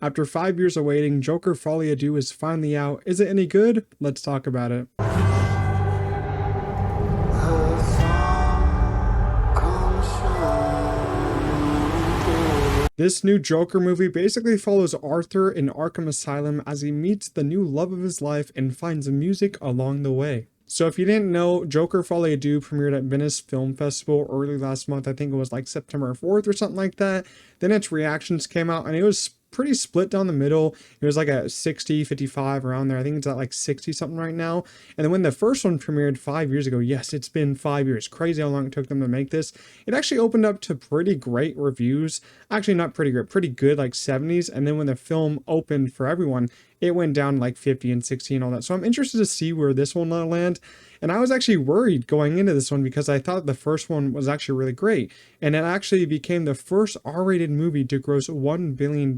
After 5 years of waiting, Joker Folie is finally out. Is it any good? Let's talk about it. This new Joker movie basically follows Arthur in Arkham Asylum as he meets the new love of his life and finds music along the way. So if you didn't know, Joker Folie premiered at Venice Film Festival early last month. I think it was like September 4th or something like that. Then its reactions came out and it was pretty split down the middle. It was like a 60, 55 around there. I think it's at like 60 something right now. And then when the first one premiered 5 years ago, yes, it's been 5 years. Crazy how long it took them to make this. It actually opened up to pretty great reviews. Actually, not pretty great, pretty good, like 70s. And then when the film opened for everyone, it went down like 50 and 60 and all that. So I'm interested to see where this one will land. And I was actually worried going into this one because I thought the first one was actually really great. And it actually became the first R-rated movie to gross $1 billion.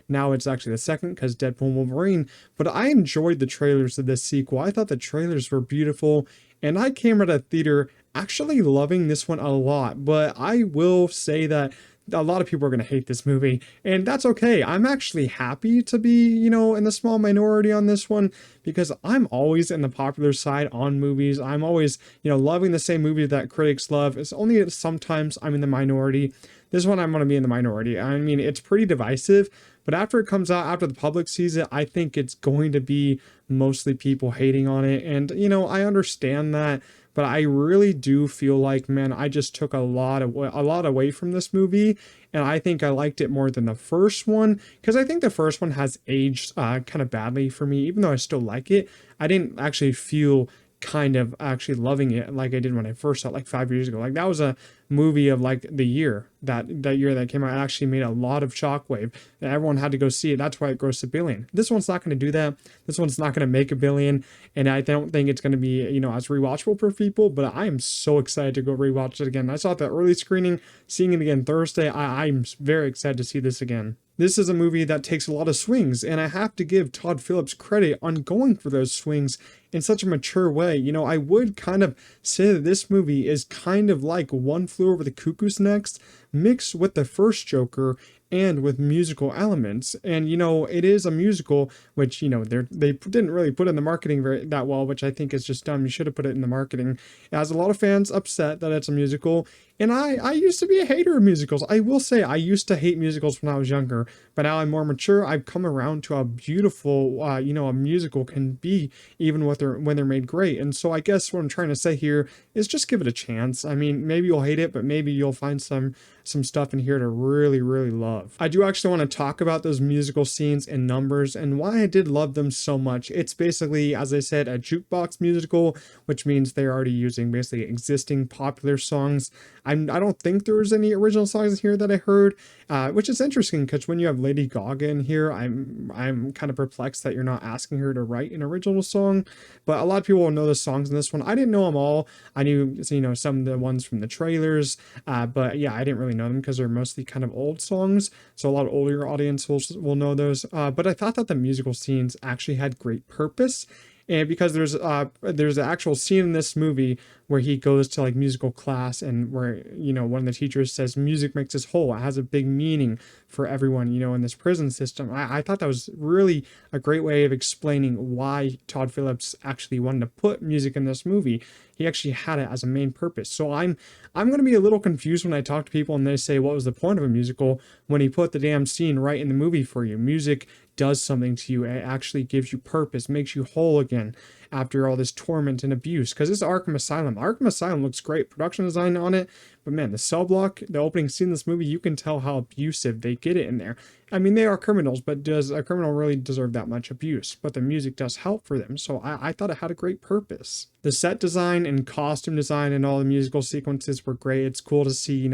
Now it's actually the second because Deadpool and Wolverine. But I enjoyed the trailers of this sequel. I thought the trailers were beautiful. And I came out of the theater actually loving this one a lot. But I will say that a lot of people are going to hate this movie, and that's okay. I'm actually happy to be, in the small minority on this one because I'm always in the popular side on movies. I'm always, loving the same movie that critics love. It's only that sometimes I'm in the minority. This one I'm going to be in the minority. I mean, it's pretty divisive, but after it comes out, after the public sees it, I think it's going to be mostly people hating on it. And, I understand that. But I really do feel like, man, I just took a lot away from this movie. And I think I liked it more than the first one. Because I think the first one has aged kind of badly for me. Even though I still like it, I didn't actually feel kind of actually loving it like I did when I first saw it like 5 years ago. Like that was a movie of like the year that year that came out. It actually made a lot of shockwave and everyone had to go see it. That's why it grossed $1 billion. This one's not going to do that. This one's not going to make $1 billion, and I don't think it's going to be as rewatchable for people. But I am so excited to go rewatch it again. I saw it the early screening. Seeing it again Thursday, I'm very excited to see this again. This is a movie that takes a lot of swings, and I have to give Todd Phillips credit on going for those swings in such a mature way. I would kind of say that this movie is kind of like One Flew Over the Cuckoo's Nest mixed with the first Joker and with musical elements. And it is a musical, which they didn't really put in the marketing that well, which I think is just dumb. You should have put it in the marketing. It has a lot of fans upset that it's a musical. And I used to be a hater of musicals. I will say I used to hate musicals when I was younger, but now I'm more mature. I've come around to how beautiful, a musical can be, even when they're made great. And so I guess what I'm trying to say here is just give it a chance. I mean, maybe you'll hate it, but maybe you'll find some stuff in here to really, really love. I do actually want to talk about those musical scenes and numbers and why I did love them so much. It's basically, as I said, a jukebox musical, which means they're already using basically existing popular songs. I don't think there was any original songs in here that I heard, which is interesting because when you have Lady Gaga in here, I'm kind of perplexed that you're not asking her to write an original song. But a lot of people will know the songs in this one. I didn't know them all. I knew some of the ones from the trailers, but yeah, I didn't really know them because they're mostly kind of old songs. So a lot of older audience will know those. But I thought that the musical scenes actually had great purpose. And because there's an actual scene in this movie where he goes to like musical class and where, one of the teachers says music makes us whole. It has a big meaning for everyone, in this prison system. I thought that was really a great way of explaining why Todd Phillips actually wanted to put music in this movie. He actually had it as a main purpose. So I'm going to be a little confused when I talk to people and they say, what was the point of a musical when he put the damn scene right in the movie for you? Music does something to you. It actually gives you purpose, makes you whole again after all this torment and abuse. Because it's Arkham Asylum. Arkham Asylum looks great. Production design on it. But man, the cell block, the opening scene in this movie, you can tell how abusive they get it in there. I mean, they are criminals, but does a criminal really deserve that much abuse? But the music does help for them. So I thought it had a great purpose. The set design and costume design and all the musical sequences were great. It's cool to see,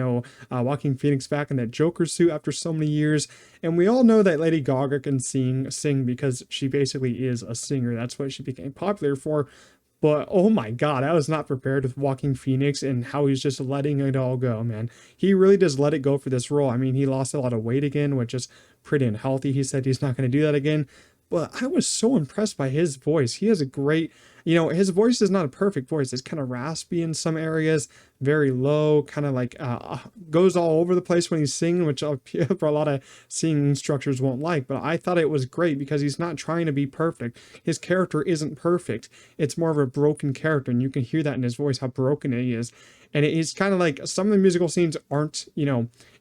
Joaquin Phoenix back in that Joker suit after so many years. And we all know that Lady Gaga can sing because she basically is a singer. That's what she became popular for. But oh my God, I was not prepared with Joaquin Phoenix and how he's just letting it all go, man. He really does let it go for this role. I mean, he lost a lot of weight again, which is pretty unhealthy. He said he's not going to do that again. but I was so impressed by his voice. He has a great, his voice is not a perfect voice. It's kind of raspy in some areas, very low, kind of like goes all over the place when he's singing, which for a lot of singing instructors won't like. But I thought it was great because he's not trying to be perfect. His character isn't perfect. It's more of a broken character, and you can hear that in his voice how broken he is. And it's kind of like some of the musical scenes aren't,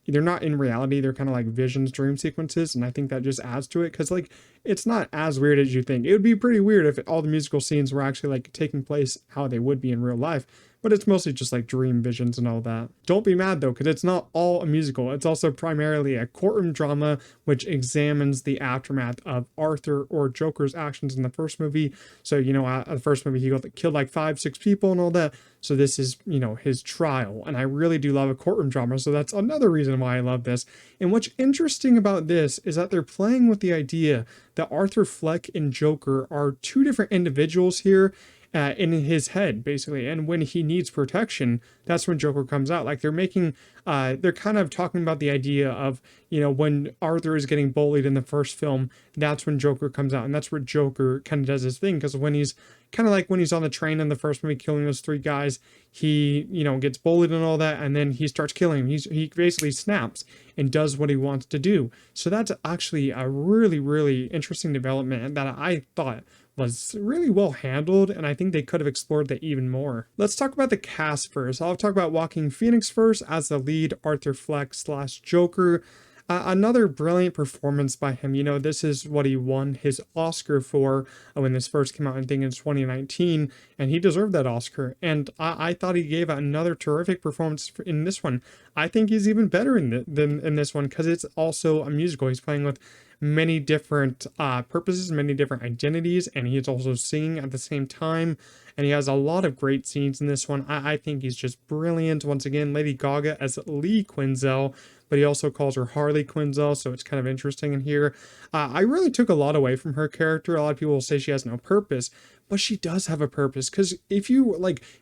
they're not in reality. They're kind of like visions, dream sequences. And I think that just adds to it because, like, it's not as weird as you think. It would be pretty weird if all the musical scenes were actually like taking place how they would be in real life. But it's mostly just like dream visions and all that. Don't be mad though, because it's not all a musical. It's also primarily a courtroom drama, which examines the aftermath of Arthur or Joker's actions in the first movie. So, the first movie, he killed like 5-6 people and all that. So this is, his trial. And I really do love a courtroom drama. So that's another reason why I love this. And what's interesting about this is that they're playing with the idea that Arthur Fleck and Joker are two different individuals here. In his head, basically. And when he needs protection, that's when Joker comes out. Like they're kind of talking about the idea of, when Arthur is getting bullied in the first film, that's when Joker comes out. And that's where Joker kind of does his thing. Because when he's kind of like when he's on the train in the first movie killing those 3 guys, he, gets bullied and all that. And then he starts killing him. He basically snaps and does what he wants to do. So that's actually a really, really interesting development that I thought was really well handled, and I think they could have explored that even more. Let's talk about the cast first. I'll talk about Joaquin Phoenix first as the lead Arthur Fleck / Joker. Another brilliant performance by him. This is what he won his Oscar for when this first came out, I think in 2019, and he deserved that Oscar. And I thought he gave another terrific performance in this one. I think he's even better than in this one because it's also a musical. He's playing with many different purposes, many different identities, and he's also singing at the same time. And he has a lot of great scenes in this one. I think he's just brilliant. Once again, Lady Gaga as Lee Quinzel, but he also calls her Harley Quinzel, so it's kind of interesting in here. I really took a lot away from her character. A lot of people will say she has no purpose, but she does have a purpose. Because if you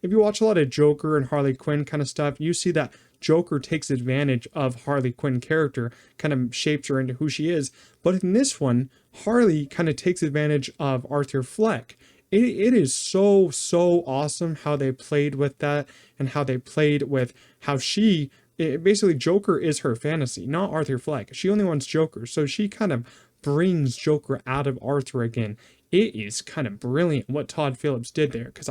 watch a lot of Joker and Harley Quinn kind of stuff, you see that Joker takes advantage of Harley Quinn character, kind of shapes her into who she is. But in this one, Harley kind of takes advantage of Arthur Fleck. It is so awesome how they played with that and how they played with how basically Joker is her fantasy, not Arthur Fleck. She only wants Joker. So she kind of brings Joker out of Arthur again. It is kind of brilliant what Todd Phillips did there. Because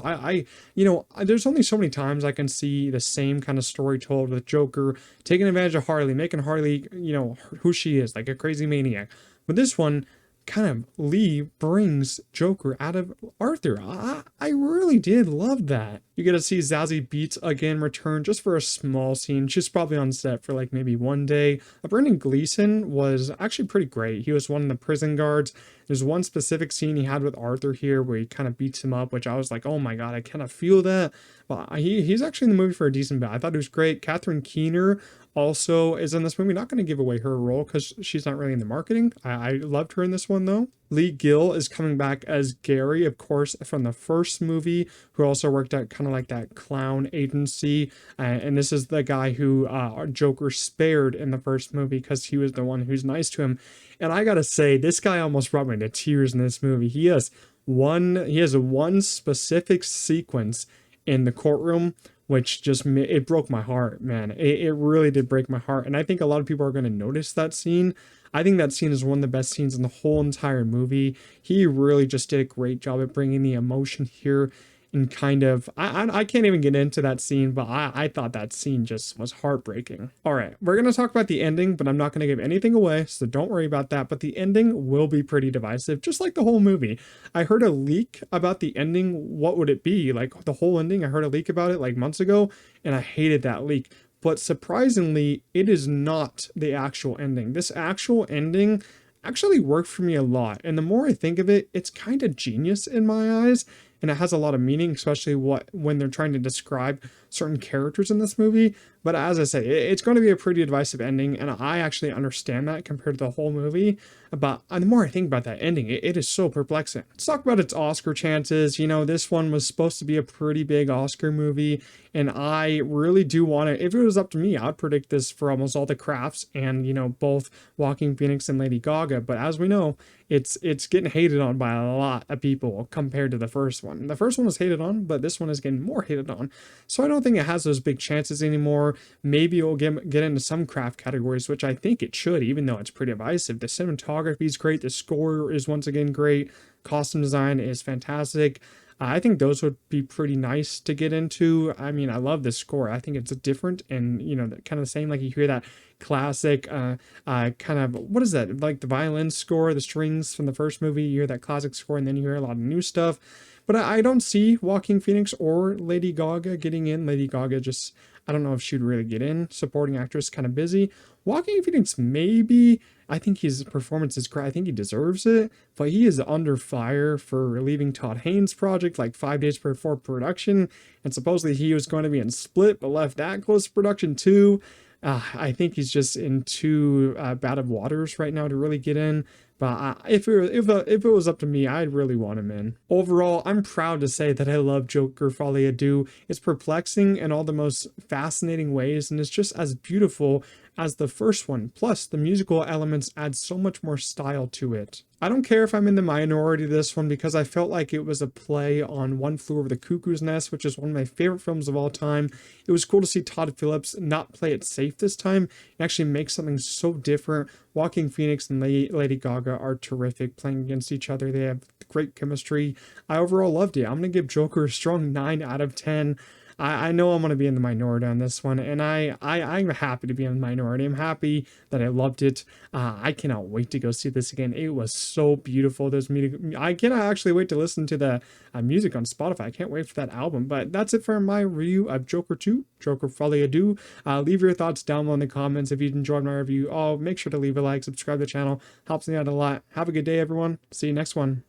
there's only so many times I can see the same kind of story told with Joker taking advantage of Harley, making Harley, who she is, like a crazy maniac. But this one, kind of Lee brings Joker out of Arthur. I really did love that. You get to see Zazie Beetz again return just for a small scene. She's probably on set for like maybe one day. Brendan Gleeson was actually pretty great. He was one of the prison guards. There's one specific scene he had with Arthur here where he kind of beats him up, which I was like, oh my god, I kind of feel that. But he's actually in the movie for a decent bit. I thought it was great. Catherine Keener also is in this movie. Not going to give away her role because she's not really in the marketing. I loved her in this one though. Lee Gill is coming back as Gary, of course, from the first movie, who also worked at kind of like that clown agency. And this is the guy who Joker spared in the first movie because he was the one who's nice to him. And I gotta say, this guy almost brought me to tears in this movie. He has one specific sequence in the courtroom which just it broke my heart, man. It really did break my heart. And I think a lot of people are going to notice that scene. I think that scene is one of the best scenes in the whole entire movie. He really just did a great job at bringing the emotion here. And kind of, I can't even get into that scene, but I thought that scene just was heartbreaking. All right, we're going to talk about the ending, but I'm not going to give anything away, so don't worry about that. But the ending will be pretty divisive, just like the whole movie. I heard a leak about the ending. What would it be? Like the whole ending, I heard a leak about it like months ago, and I hated that leak. But surprisingly, it is not the actual ending. This actual ending actually worked for me a lot. And the more I think of it, it's kind of genius in my eyes. And it has a lot of meaning, especially when they're trying to describe certain characters in this movie. But as I said, it's going to be a pretty divisive ending, and I actually understand that compared to the whole movie. But the more I think about that ending, it is so perplexing. Let's talk about its Oscar chances. You know, this one was supposed to be a pretty big Oscar movie, and I really do want to, if it was up to me, I'd predict this for almost all the crafts and, you know, both Joaquin Phoenix and Lady Gaga. But as we know, it's getting hated on by a lot of people compared to the first one. The first one was hated on, but this one is getting more hated on. So I don't think it has those big chances anymore. Maybe it will get into some craft categories, which I think it should, even though it's pretty divisive. The cinematography is great. The score is once again great. Costume design is fantastic. I think those would be pretty nice to get into. I mean, I love this score. I think it's different and, you know, kind of the same. Like you hear that classic, kind of, what is that? Like the violin score, the strings from the first movie, you hear that classic score and then you hear a lot of new stuff. But I don't see Joaquin Phoenix or Lady Gaga getting in. Lady Gaga just, I don't know if she'd really get in. Supporting actress, kind of busy. Joaquin Phoenix, maybe. I think his performance is great. I think he deserves it, but he is under fire for leaving Todd Haynes' project like 5 days before production, and supposedly he was going to be in Split, but left that close to production too. I think he's just in too bad of waters right now to really get in. But if it was up to me, I'd really want him in. Overall, I'm proud to say that I love Joker Folie Deux. It's perplexing in all the most fascinating ways, and it's just as beautiful as the first one. Plus, the musical elements add so much more style to it. I don't care if I'm in the minority this one because I felt like it was a play on One Flew Over the Cuckoo's Nest, which is one of my favorite films of all time. It was cool to see Todd Phillips not play it safe this time and actually make something so different. Joaquin Phoenix and Lady Gaga are terrific playing against each other. They have great chemistry. I overall loved it. I'm going to give Joker a strong 9 out of 10. I know I'm going to be in the minority on this one, and I'm happy to be in the minority. I'm happy that I loved it. I cannot wait to go see this again. It was so beautiful. There's music. I cannot actually wait to listen to the music on Spotify. I can't wait for that album. But that's it for my review of Joker 2, Joker Folie Deux. Leave your thoughts down below in the comments. If you enjoyed my review, make sure to leave a like, subscribe to the channel. Helps me out a lot. Have a good day, everyone. See you next one.